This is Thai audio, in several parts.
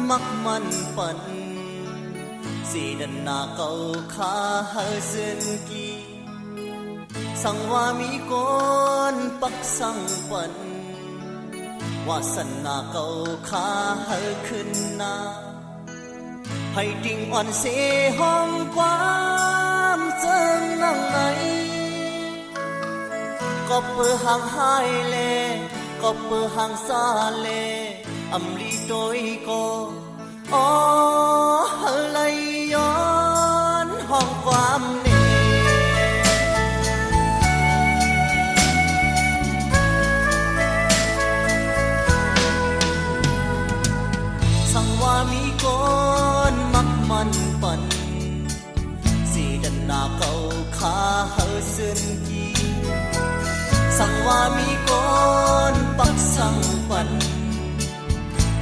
มักมันปันสีดันนาเก่าขาเฮซึนกีสังว่ามีก้นปักสังปันวาสนาเก่าขาเฮขึ้นนาให้ดิ่งอ่อนเสห้องความเจิงนั่งไหนก็เปิดห่างหายเลก็เปิดห่างซาเลอำลีโดยก็อ๋อไหลย้อนห้องความเนสังว่ามีก้นมักมันปันสีดันนาเก่าขาเฮซึนกีสังว่ามีก้นปักสังปัน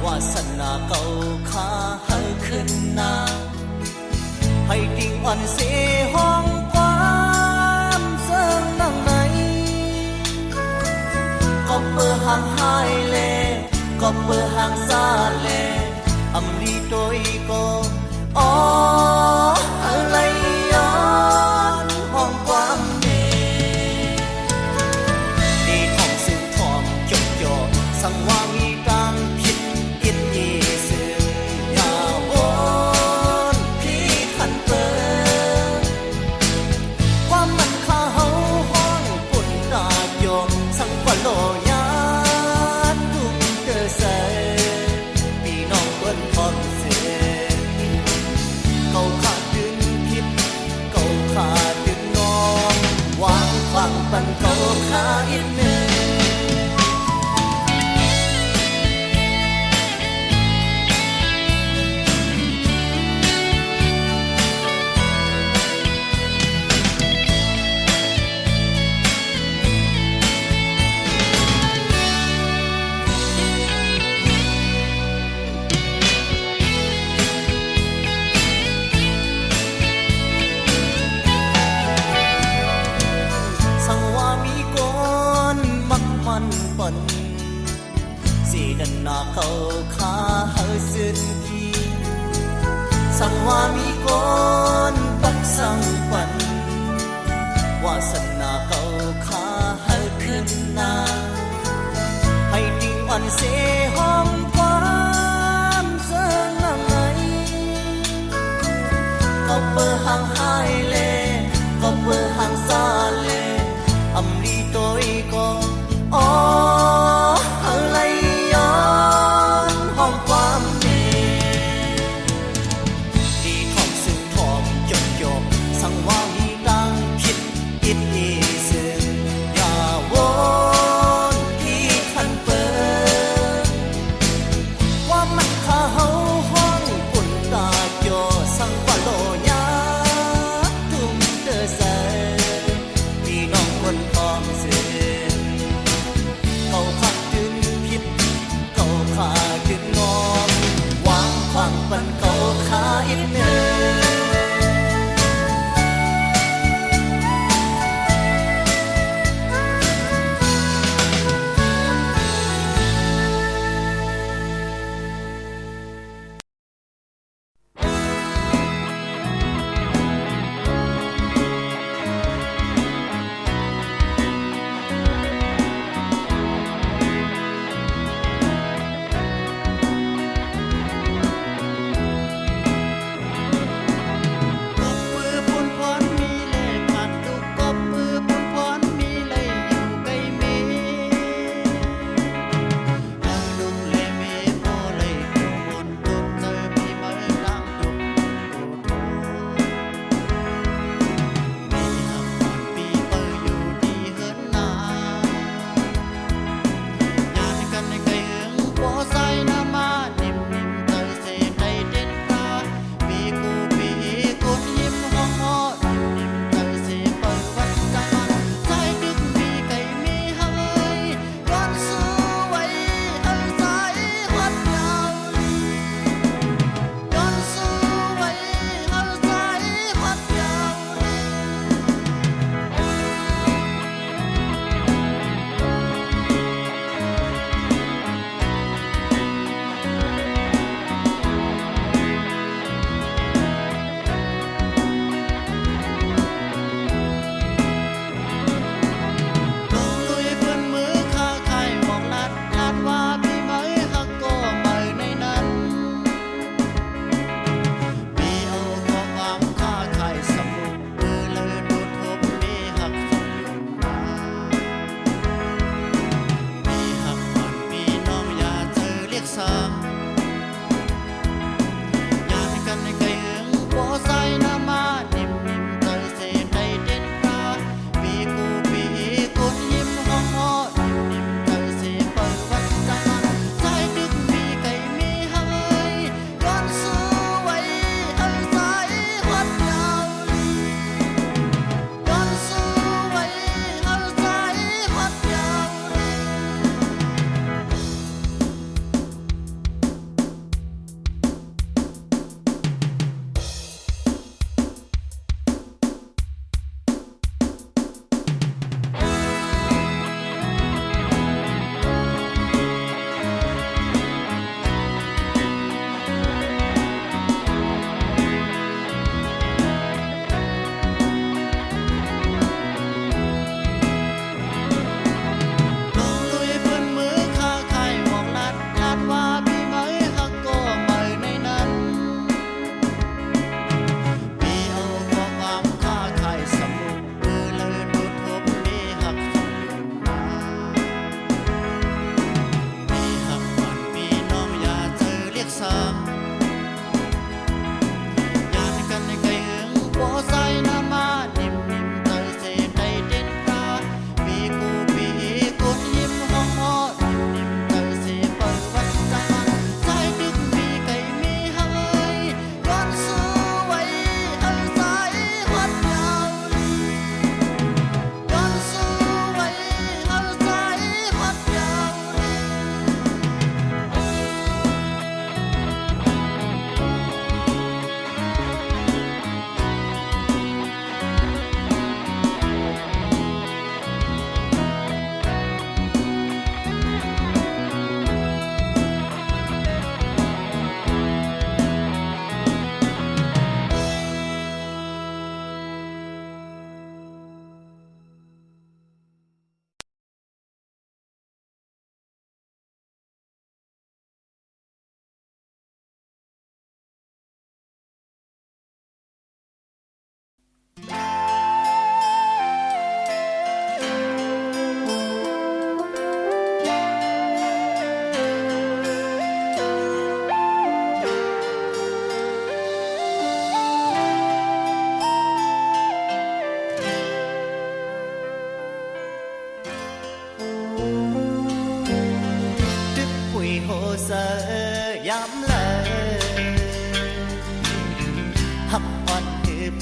วาสนาเก่าขาเฮขึ้นนาให้ดิ่งอ่อนเสห้องความเสื่องนั่งไหนก็เปิดห่างหายเลก็เปิดห่างซาเลอำลีโดยก็อ๋อไหลย้อนห้องความเนดีทองซึ่งทองจบจ่อสังว่ามีการผิดอิดยีซึ่งอย่าวนพี่ทันเปิดความมันข้าเฮาห้องปุ่นตาโยมสังกว่าโลยาตุ้มเตอเสพี่น้องคนทองเสือเขาขาดดึงผิดเขาขาดดึงน้องวางฟังปันเขาขาอิดเนื้อมันปันสีดันนาเขาขาเฮซึนกีสังว่ามีก้นปักสังปันวาสนาเขาขาเฮขึ้นนาให้ดิ่งอ่อนเสห้องความเสื่องนั่งไหนก็เปิดห่างหายเลก็เปิดห่างซาเลอำลีโดยก็อ๋อไหลย้อนห้องความเนดีทองซึ่งทองจบจบสังว่ามีดังผิดอิดอีซึ่งอย่าวนพี่ทันเปิดว่ามันข้าเฮาห้องปุ่นตาโยสังว่าโลยาตุ้มเตอเส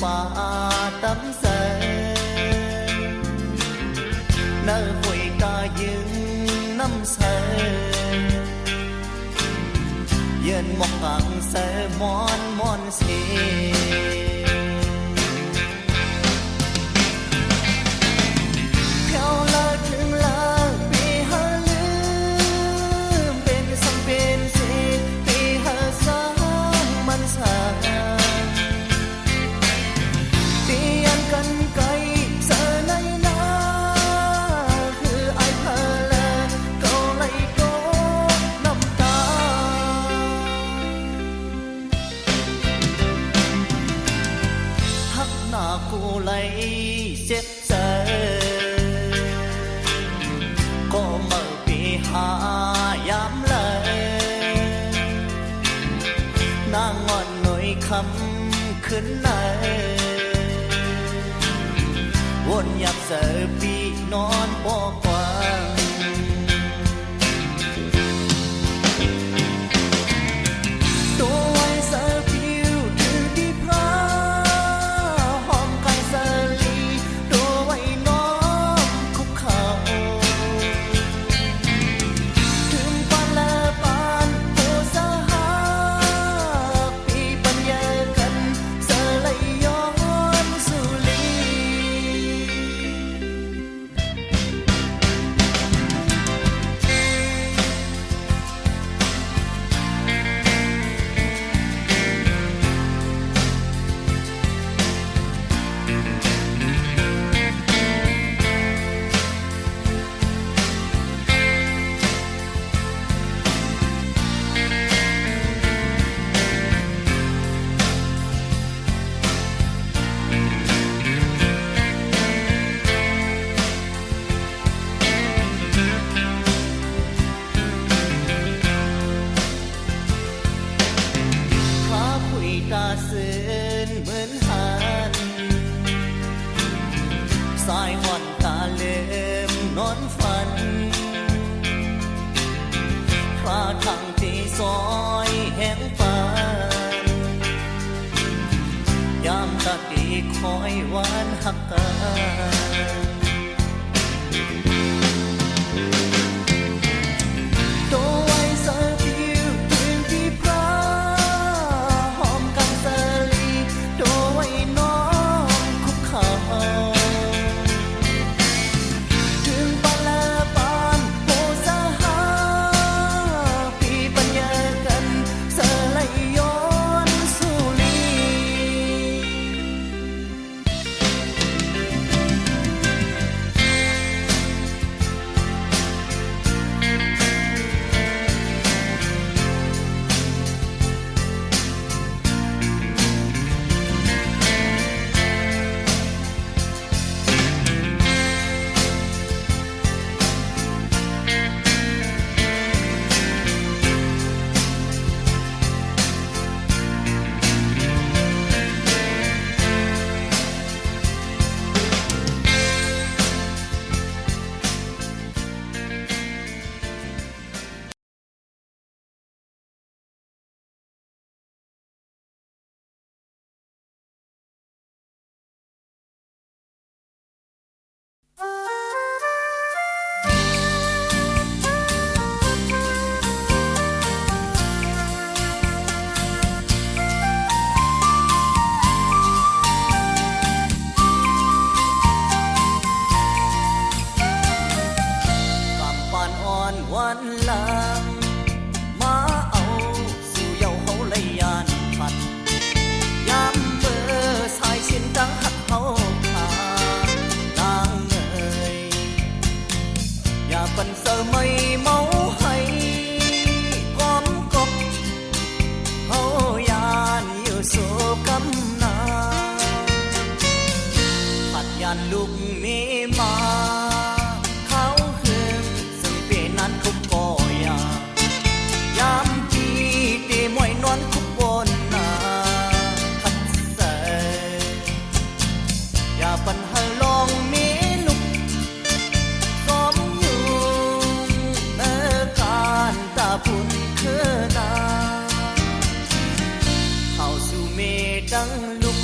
ป่าตำเสเนื้อหวยกายึงน้ำเสยืนมองกังเสมอนมอนเสกูไหลเจ็บเจอก็มาปีหายามเลยนางงอนหน่อยคำขึ้นไหนวนอยากเจอปีนอนบอกกว้างสายหอนตาเลิมนอนฝันพระทางที่ซอยแห่งฝันยามตาดีคอยหวานหักกันวันหลังมาเอาสู่เยาเขาเลยยานพัดยามเมื่อสายสินดังหักเขาขานางเอ่ยอย่าปันเสอไม่เมาให้ก้อมกบเขายานอยู่สู่กำนาผัดยานลูกเมมาปัญหาลองมีลุกซ้อมอยู่เนื้อการตาพุ่นคือนาเข้าสู่เมดังลุก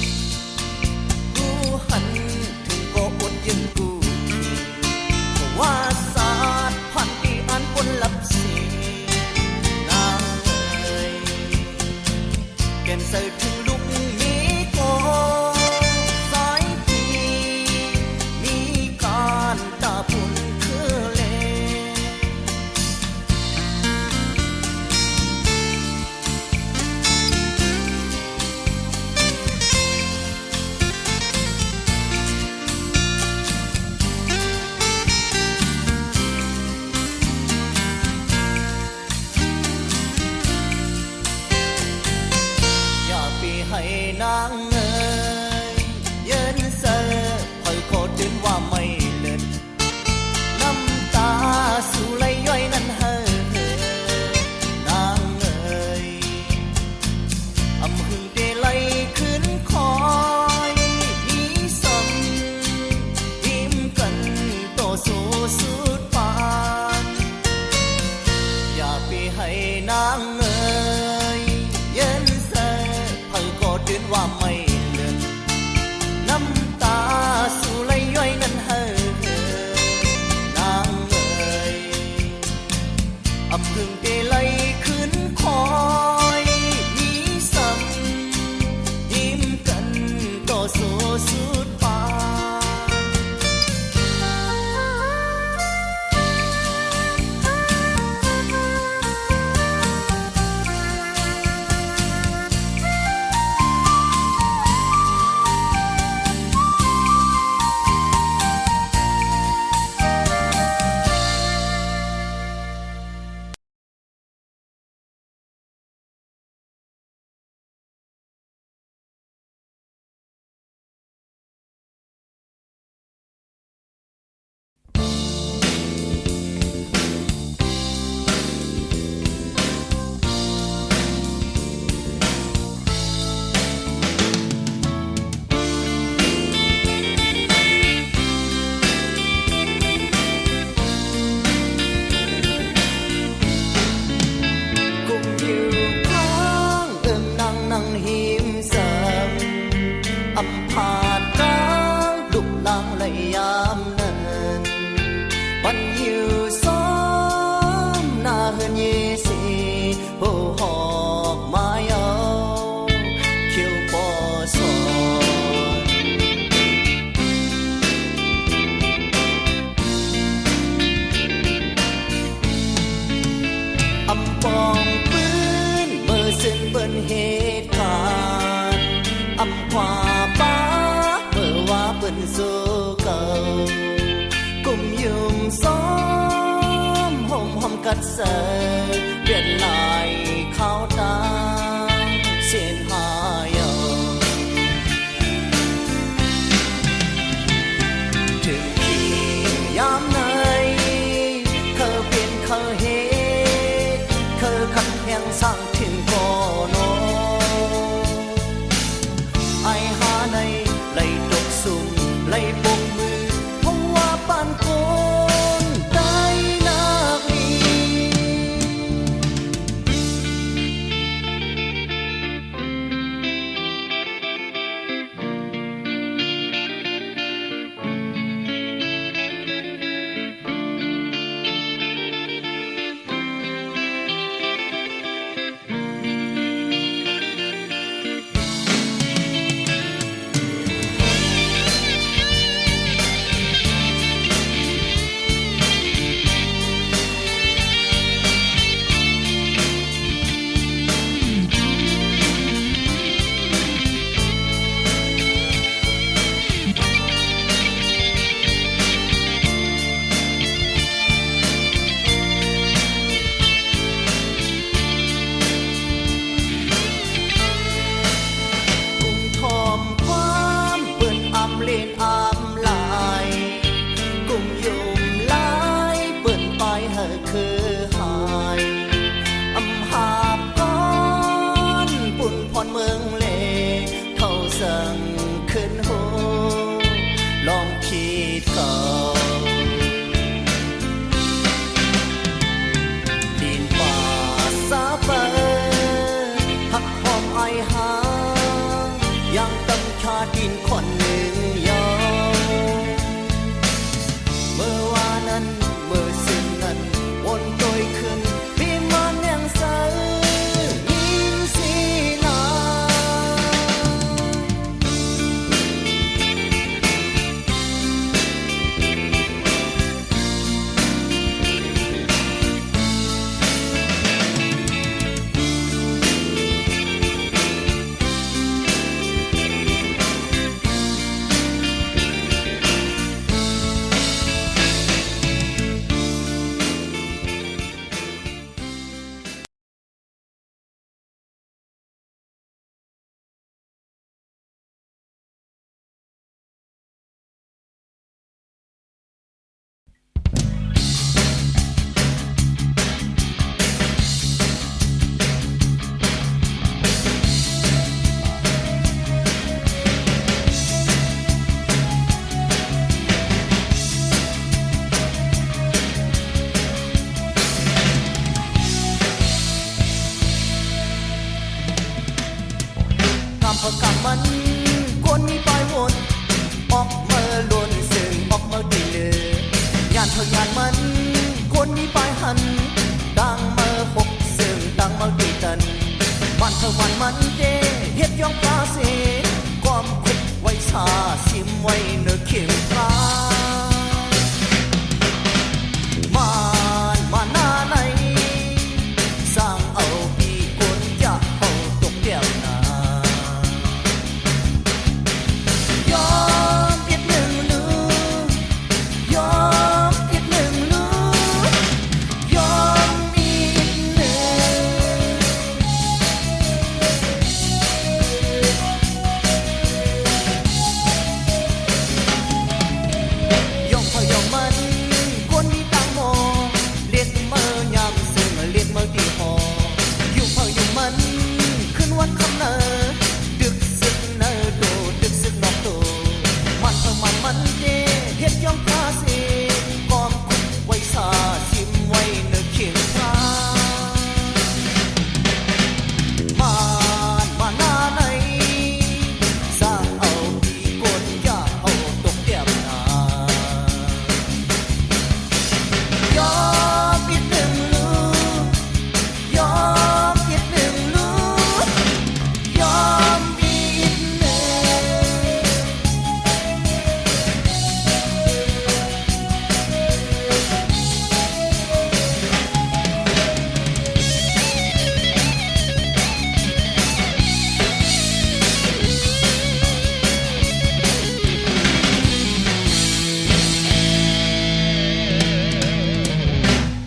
สู่สุดปานอย่าไปให้นางเอ่ยเย็นเสเพิ่งก็ดืนว่าไม่เลินน้ำตาสู่ไหลย้อยนั้นเฮอนางเอ่ยอำพึงได้ไหลขึ้นคอยมีซ้ำยิ้มกันต่อสู่สุดปานอำพาดกลางลุกลางและยามเนินปันอยู่ซ้อมหน้าเฮือนเยสีโหหอกไม้เอาเขียวปอสอนอำปองปืนเบอร์ซึ่งเบิ้นเหตุการณ์อำควาป้าเมื่อว่าเปิ้นสู้เก่ากุมยุ่มซ้อมห่มหอมกัดเสยเดือดลายขาวตาเส้นหายาถึงขียามไหนเคยเปลี่ยนเคยเหตุเคยขัดแย้งสร้างถึงก่อนไล่ปกมือเพราะว่าปานโกนได้นักลี ไว้เนื้อเขียงฟ้ามาหน้าไหนสร้างเอาปีกวนจะเอาตกแก้วหน้ายอมอีกหนึ่งลูกยอมอีกหนึ่งลูกยอมอีกหนึ่งยอมเขายอมมันคนมีตังโมเลียดเมื่อยามซึ่งเลียดเมื่อตีหออยู่เขาอยู่มันขึ้นวันคำเนอดึกสึกเนอโดดึกสึกนอกโตมันเท่ามันเดเฮ็ดยอมพาเสกอมคุกไว้ซาชิมไว้เนื้อเขียงฟ้ามาหน้าไหนสร้างเอาปีกวนอย่าเอาตกแก้มนายอมอีกหนึ่งลูกยอมอีกหนึ่งลูกยอมอีกหนึ่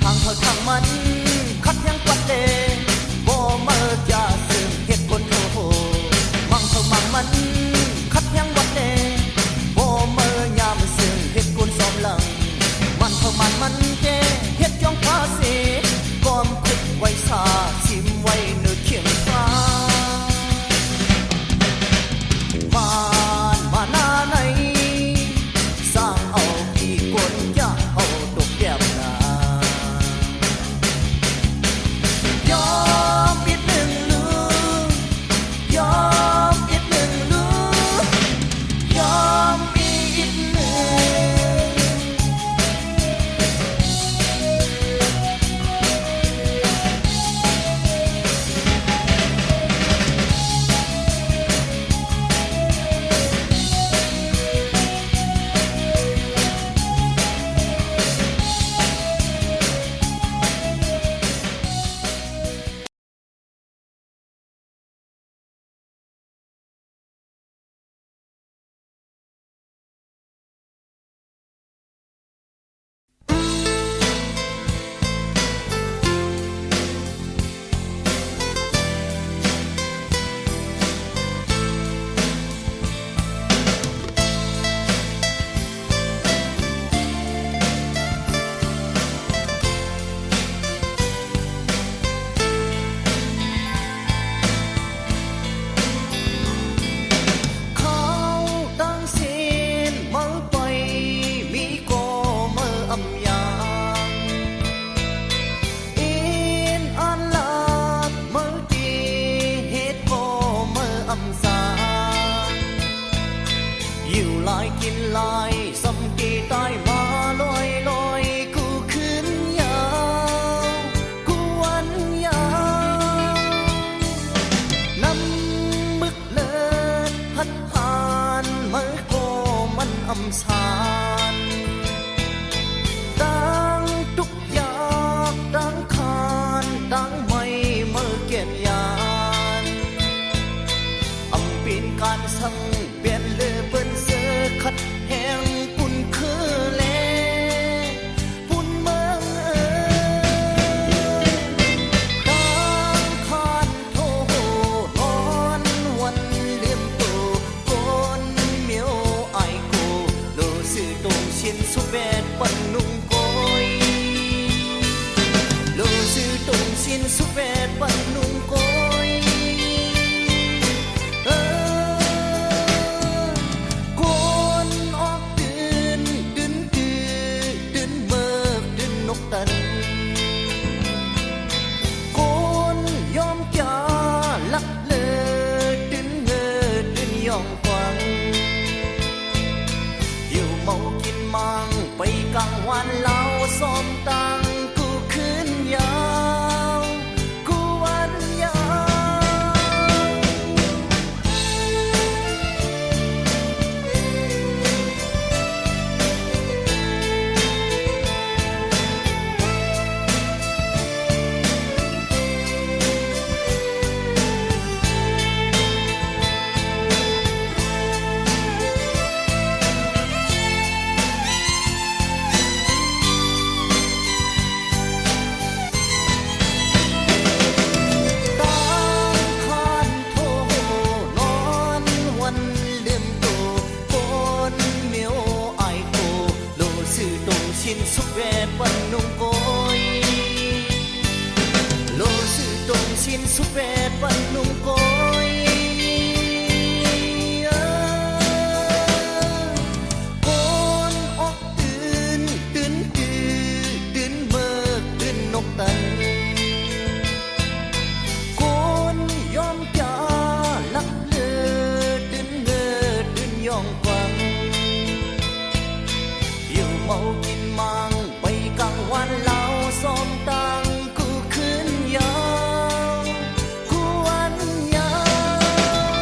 ทางเขาทางมันคัดยังปัดเดบ่เมื่อจะซึ่งเหตุผลโทโหมังเขามังมันคัดยังวัดเดบ่เมื่อยามซึ่งเหตุผลสอมหลังมันเขามันเดเฮ็ดยองภาษีกอมคุกไว้ซาชิมไว้เนื้อเขียงฟ้ามาหน้าไหนสร้างเอาปีกวนอย่าเอาตกแก้มนายอมอีกหนึ่งลูกยอมอีกหนึ่งลูกยอมอีกหนึ่ง วัน สินสุเวทวันนุ่งโกยโลสื่อตรงสินสุเวทวันนุ่งโกยโกนออกตื่นตื่นตื่นตื่นเมื่อตื่นนกตันโกนยอมจ่าลักเลือตื่นเงอตื่นยองฟังอยู่เมากินมังไปกลางวันเหล้าซ้อมตังกูขึ้นยาวกูวันยาว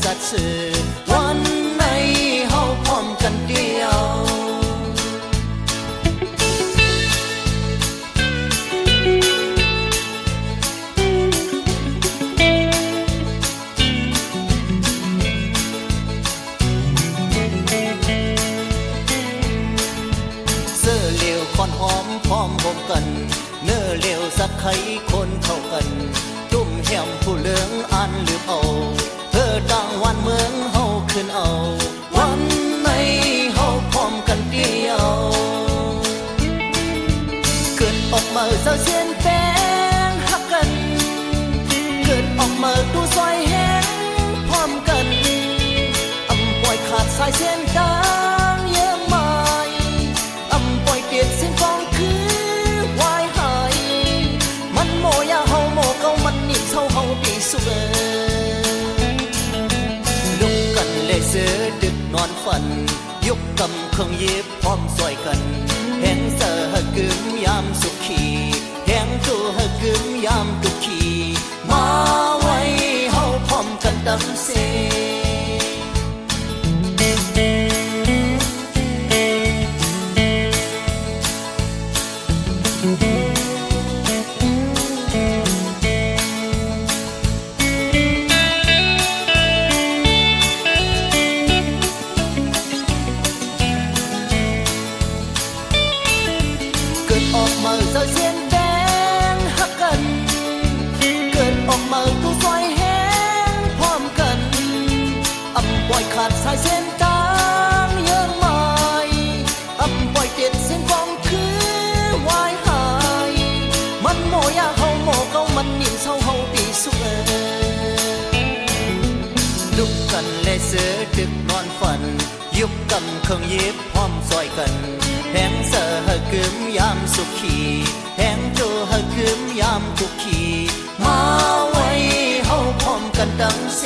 สัตย์สื่อวันไหนเฮาพร้อมกันเดียวคนหอมพร้อมพบกันเนื้อเหลวสักไข่คนเข้ากันจุ่มแหมผู้เหลืองอันลืมเอาเธอต่างวันเมืองเฮาขึ้นเอาวันไหนเฮาพร้อมกันเดียวเกิดออกมาเศร้าเสียนแป้งหักกันเกิดออกมาตู้ซอยแห้งพร้อมกันอำปล่อยขาดสายเส้นตางเยอะมายอำปล่อยเปียกเส้นฟองคือวายหายมันโมยาเฮาโมเกามันนิ่มเศร้าเฮาปีสุเอลุกกันเลยเสือดึกนอนฝันยกกำเครื่องเย็บพร้อมซอยกันแหงเสือหกึมยามสุขีแหงตัวหกึมยามตุขีมาไว้เฮาพร้อมกันดังเสออกมาเศร้าเสียนแดงหักกันเกิดออกมาตู้ซอยแห้งพร้อมกันอำปล่อยขาดสายเส้นตางเยอะมายอำปล่อยเด็ดเส้นฟองคือวายหายมันโมยาเฮาโมเกามันนิ่มเศร้าเฮาปีสุเอลุกกันเลยเสือดึกนอนฝันยุบกำเครื่องเย็บพร้อมซอยกันแหงเสือหกึมยามสุขีแหงโจหกึมยามทุกขีมาไว้เฮาพร้อมกันดังเส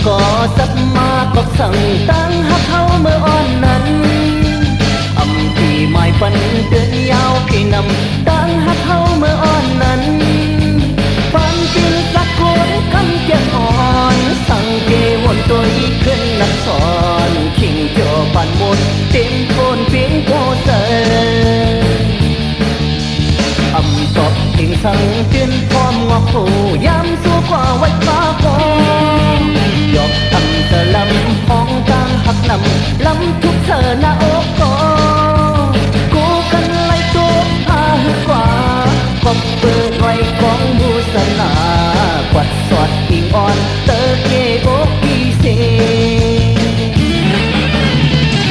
ก็สับมาก็สั่งตั้งหักเขาเมื่ออ่อนนั้นอำที่หมายปันเดินยาวพี่นำตั้งหักเขาเมื่ออ่อนนั้นปันปินสักคนคำเจ็บอ่อนสั่งเกวนตัวอีกขึ้นนักสอนขิงโจปันหมดเต็มโคนเพียงโคเตออำตอบทิ้งสั่งเตือนพร้อมงอกผู้ย้ำสู้กว่าไว้ฟ้าคอยกทำเธอลำห้องกลางหักนำลำทุกเธอหน้าอกกอกูกันไล่ตัวพาหือกว่าก็เปิดไว้กองบูสนากวัดสอดอิงอ่อนเตอเกโอกอีเซ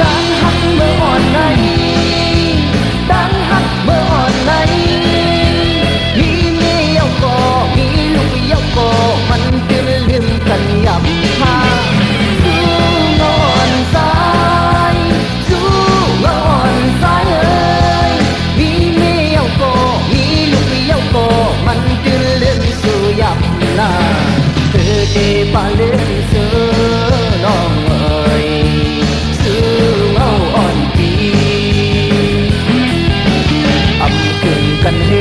ตั้งหักเมื่ออ่อนไหนตั้งหักเมื่ออ่อนไหนมีเมียก็มีลูกยก็มันจะลืมกันยับพาสู้งอนสายสู้งอนสายเอ้ยมีเมียก็มีลูกก็มันจะลืมสู้ยับหน้าเธอเดปาลืมสู้น้องเอ้ยสู้เงาอ่อนปีอำคืนกันเฮ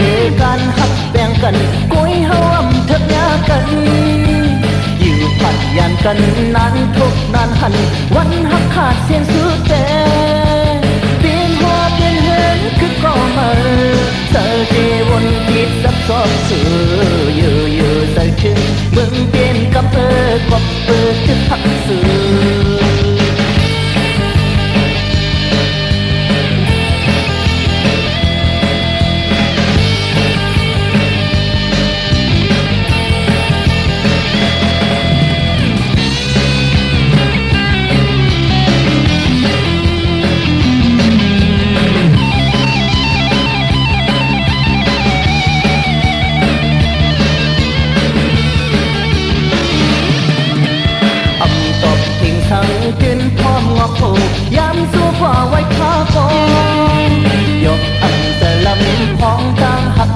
กันหักแบ่งกันกุ้ยเฮาอำเถิดยากันอยู่ผัดยันกันนานทุกนานหันวันหักขาดเสียงสุดแต่เปลี่ยนหัวเปลี่ยนเหินคือก็มาเธอเจวนคิดซับซ้อนสื่ออยู่ใส่ถึงเบิ่งเปลี่ยนกับกบคือพักสื่อ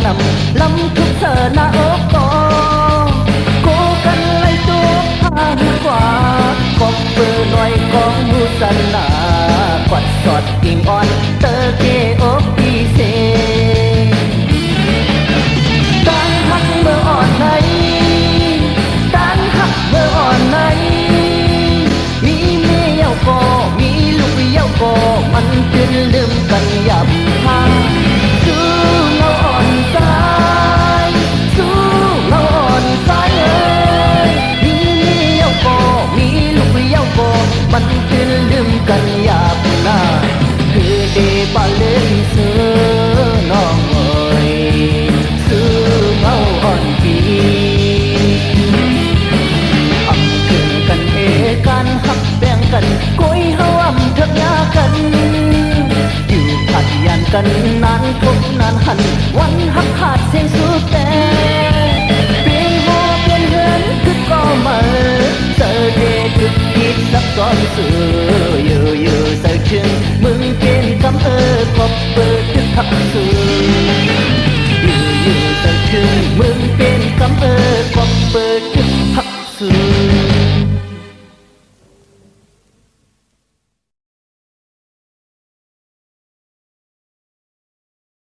นำลำทุกเธอหน้าอกกอกูกันไล่ตัวพากว่ากบเปื้อหน่อยกองมูสนากอดสอดกิ่งอ่อนเตอเกอกปีเซตั้งหักเมื่ออ่อนไหนตั้งหักเมื่ออ่อนไหนมีเมียก็มีลูกเยาก็มันเป็นลืมกันยับพาสู้เงาอ่อนสายสู้เงาอ่อนสายเอ้ยมีเมียก็มีลูกเยาก็มันเป็นลืมกันยับหน้าคือเดบาเล่นเสือน้องเอ้ยสู้เงาอ่อนปีอำคืนกันเฮกันหักแบ่งกันกุยเฮาอำทักยากันอยู่ขัดยันกันนานพบนานหันวันหักขาดเสียงสุดแต่เปลี่ยนหัวเปลี่ยนเหินคือก็มาเจอเดคือคิดซับซ้อนสื่ออยู่เสือชึงมึงเป็นคำขอบเปิดทึกทักสื่อ